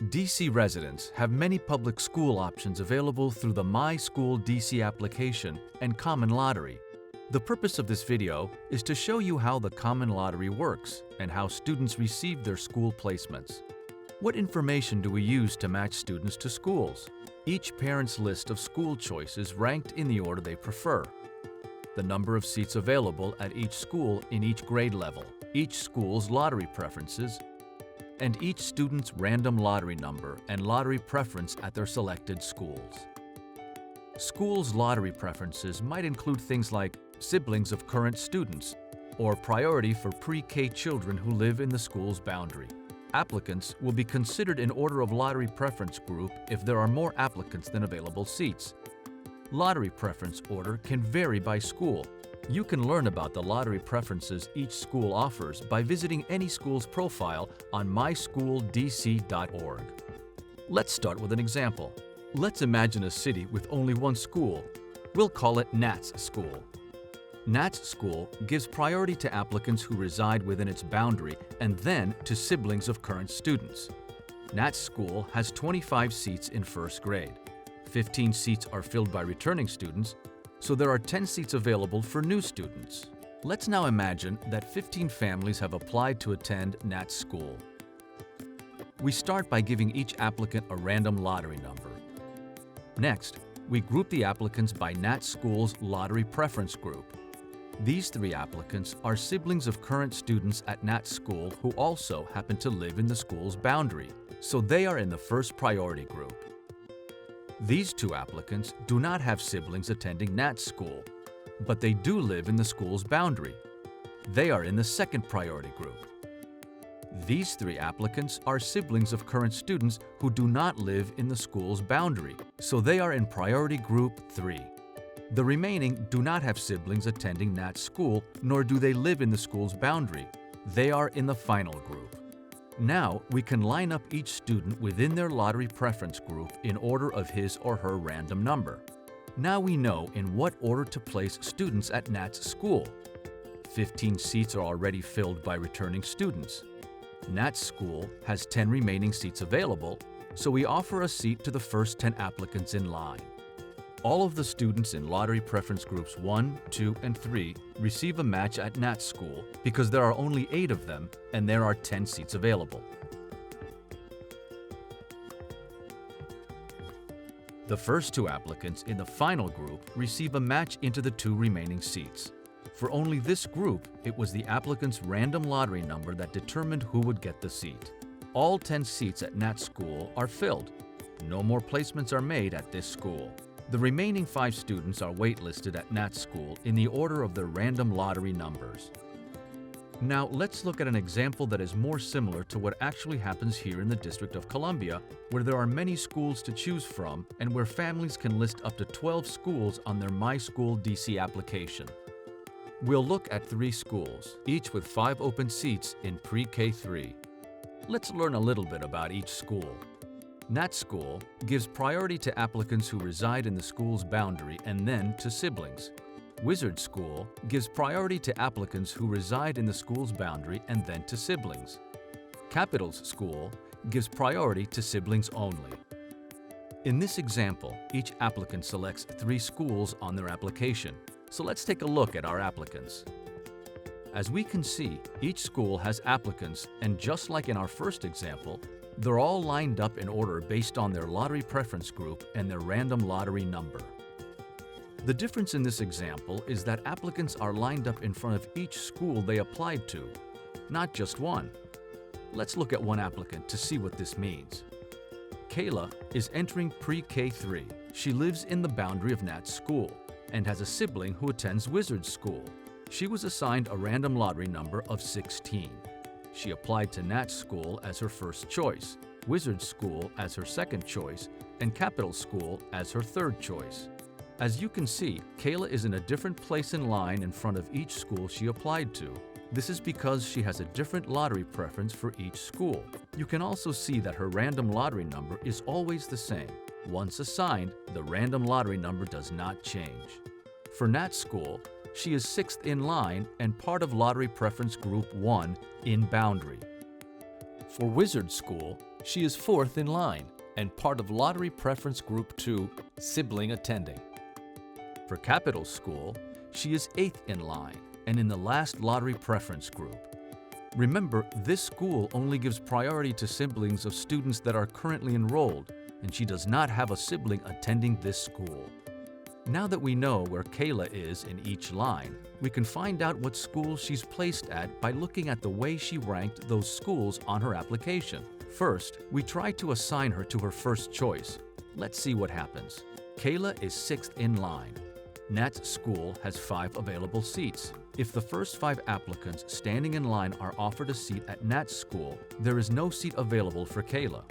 DC residents have many public school options available through the My School DC application and Common Lottery. The purpose of this video is to show you how the Common Lottery works and how students receive their school placements. What information do we use to match students to schools? Each parent's list of school choices ranked in the order they prefer. The number of seats available at each school in each grade level, each school's lottery preferences, and each student's random lottery number and lottery preference at their selected schools. Schools' lottery preferences might include things like siblings of current students or priority for pre-K children who live in the school's boundary. Applicants will be considered in order of lottery preference group if there are more applicants than available seats. Lottery preference order can vary by school. You can learn about the lottery preferences each school offers by visiting any school's profile on myschooldc.org. Let's start with an example. Let's imagine a city with only one school. We'll call it Nat's School. Nat's School gives priority to applicants who reside within its boundary and then to siblings of current students. Nat's School has 25 seats in first grade. 15 seats are filled by returning students, so there are 10 seats available for new students. Let's now imagine that 15 families have applied to attend Nat's School. We start by giving each applicant a random lottery number. Next, we group the applicants by Nat's School's lottery preference group. These 3 applicants are siblings of current students at Nat's School who also happen to live in the school's boundary, so they are in the first priority group. These 2 applicants do not have siblings attending Nat's School, but they do live in the school's boundary. They are in the second priority group. These 3 applicants are siblings of current students who do not live in the school's boundary, so they are in priority group 3. The remaining do not have siblings attending Nat's School, nor do they live in the school's boundary. They are in the final group. Now, we can line up each student within their lottery preference group in order of his or her random number. Now we know in what order to place students at Nat's School. 15 seats are already filled by returning students. Nat's School has 10 remaining seats available, so we offer a seat to the first 10 applicants in line. All of the students in lottery preference groups 1, 2, and 3 receive a match at Nat's School because there are only 8 of them and there are 10 seats available. The first 2 applicants in the final group receive a match into the 2 remaining seats. For only this group, it was the applicant's random lottery number that determined who would get the seat. All 10 seats at Nat's School are filled. No more placements are made at this school. The remaining 5 students are waitlisted at Nat's School in the order of their random lottery numbers. Now let's look at an example that is more similar to what actually happens here in the District of Columbia, where there are many schools to choose from and where families can list up to 12 schools on their My School DC application. We'll look at 3 schools, each with 5 open seats in pre-K 3. Let's learn a little bit about each school. Nat's School gives priority to applicants who reside in the school's boundary and then to siblings. Wizard School gives priority to applicants who reside in the school's boundary and then to siblings. Capitals School gives priority to siblings only. In this example, each applicant selects 3 schools on their application. So let's take a look at our applicants. As we can see, each school has applicants, and just like in our first example, they're all lined up in order based on their lottery preference group and their random lottery number. The difference in this example is that applicants are lined up in front of each school they applied to, not just one. Let's look at one applicant to see what this means. Kayla is entering pre-K 3. She lives in the boundary of Nat's School and has a sibling who attends Wizard School. She was assigned a random lottery number of 16. She applied to Nat's School as her first choice, Wizard School as her second choice, and Capital School as her third choice. As you can see, Kayla is in a different place in line in front of each school she applied to. This is because she has a different lottery preference for each school. You can also see that her random lottery number is always the same. Once assigned, the random lottery number does not change. For Nat's School, she is 6th in line and part of Lottery Preference Group 1 in boundary. For Wizard School, She is fourth in line and part of Lottery Preference Group 2, Sibling Attending. For Capital School, she is 8th in line and in the last Lottery Preference Group. Remember, this school only gives priority to siblings of students that are currently enrolled, and she does not have a sibling attending this school. Now that we know where Kayla is in each line, we can find out what school she's placed at by looking at the way she ranked those schools on her application. First, we try to assign her to her first choice. Let's see what happens. Kayla is 6th in line. Nat's school has 5 available seats. If the first 5 applicants standing in line are offered a seat at Nat's school, there is no seat available for Kayla.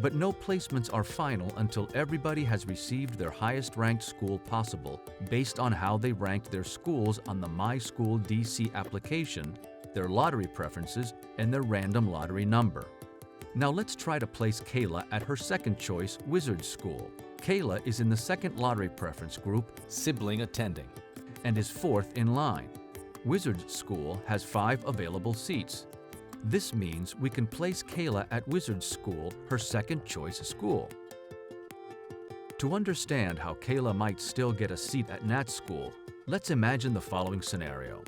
But no placements are final until everybody has received their highest ranked school possible based on how they ranked their schools on the My School DC application, their lottery preferences, and their random lottery number. Now let's try to place Kayla at her second choice, Wizard School. Kayla is in the second lottery preference group, Sibling Attending, and is 4th in line. Wizard School has 5 available seats. This means we can place Kayla at Wizard School, her second choice school. To understand how Kayla might still get a seat at Nat's school, let's imagine the following scenario.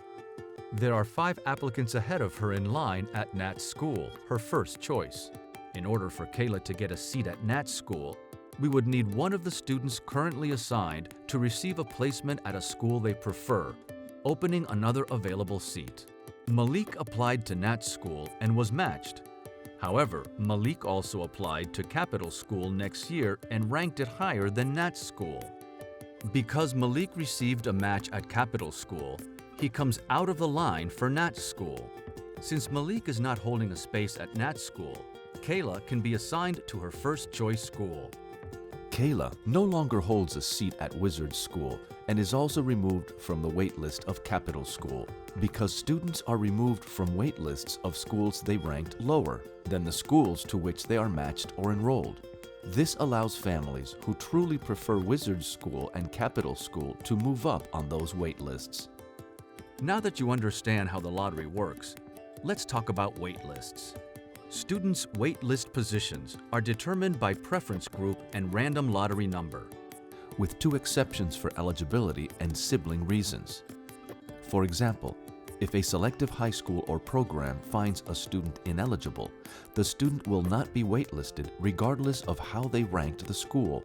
There are 5 applicants ahead of her in line at Nat's school, her first choice. In order for Kayla to get a seat at Nat's school, we would need one of the students currently assigned to receive a placement at a school they prefer, opening another available seat. Malik applied to Nat's school and was matched. However, Malik also applied to Capital School next year and ranked it higher than Nat's school. Because Malik received a match at Capital School, he comes out of the line for Nat's school. Since Malik is not holding a space at Nat's school, Kayla can be assigned to her first choice school. Kayla no longer holds a seat at Wizard School and is also removed from the waitlist of Capital School because students are removed from waitlists of schools they ranked lower than the schools to which they are matched or enrolled. This allows families who truly prefer Wizard School and Capital School to move up on those waitlists. Now that you understand how the lottery works, let's talk about waitlists. Students' waitlist positions are determined by preference group and random lottery number, with 2 exceptions for eligibility and sibling reasons. For example, if a selective high school or program finds a student ineligible, the student will not be waitlisted regardless of how they ranked the school.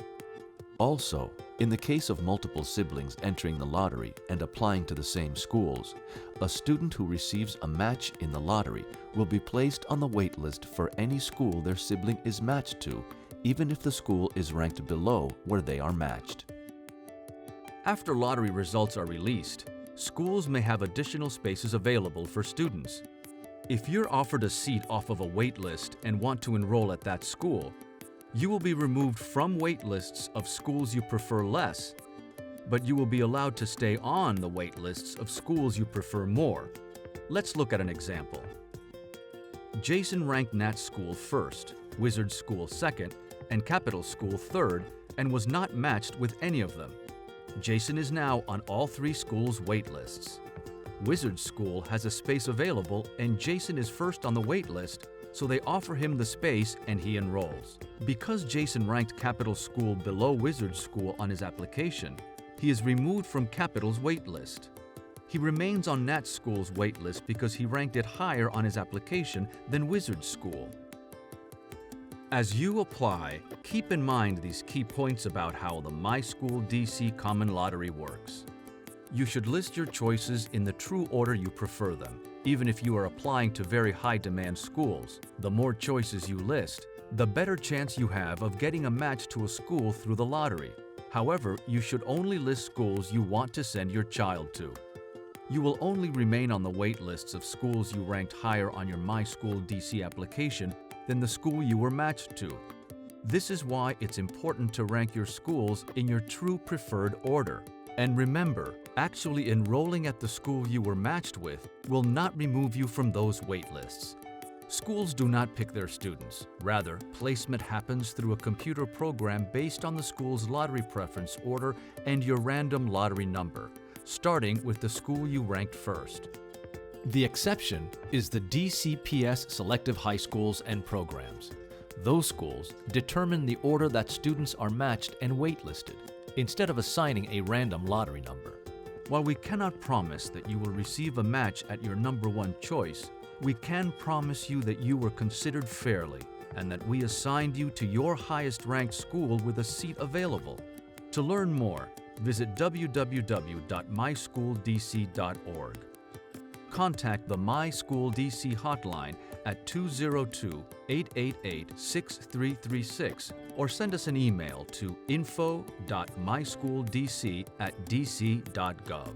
Also, in the case of multiple siblings entering the lottery and applying to the same schools, a student who receives a match in the lottery will be placed on the waitlist for any school their sibling is matched to, even if the school is ranked below where they are matched. After lottery results are released, schools may have additional spaces available for students. If you're offered a seat off of a waitlist and want to enroll at that school, you will be removed from waitlists of schools you prefer less, but you will be allowed to stay on the waitlists of schools you prefer more. Let's look at an example. Jason ranked Nat's school first, Wizard School second, and Capital School third, and was not matched with any of them. Jason is now on all 3 schools' waitlists. Wizard School has a space available and Jason is first on the waitlist, so they offer him the space and he enrolls. Because Jason ranked Capital School below Wizard School on his application, he is removed from Capital's waitlist. He remains on Nat School's waitlist because he ranked it higher on his application than Wizard School. As you apply, keep in mind these key points about how the My School DC Common Lottery works. You should list your choices in the true order you prefer them. Even if you are applying to very high-demand schools, the more choices you list, the better chance you have of getting a match to a school through the lottery. However, you should only list schools you want to send your child to. You will only remain on the wait lists of schools you ranked higher on your My School DC application than the school you were matched to. This is why it's important to rank your schools in your true preferred order. And remember, actually enrolling at the school you were matched with will not remove you from those wait lists. Schools do not pick their students. Rather, placement happens through a computer program based on the school's lottery preference order and your random lottery number, starting with the school you ranked first. The exception is the DCPS selective high schools and programs. Those schools determine the order that students are matched and waitlisted, instead of assigning a random lottery number. While we cannot promise that you will receive a match at your number one choice, we can promise you that you were considered fairly and that we assigned you to your highest ranked school with a seat available. To learn more, visit www.mysschooldc.org. Contact the My School DC hotline at 202-888-6336 or send us an email to info.mysschooldc@dc.gov.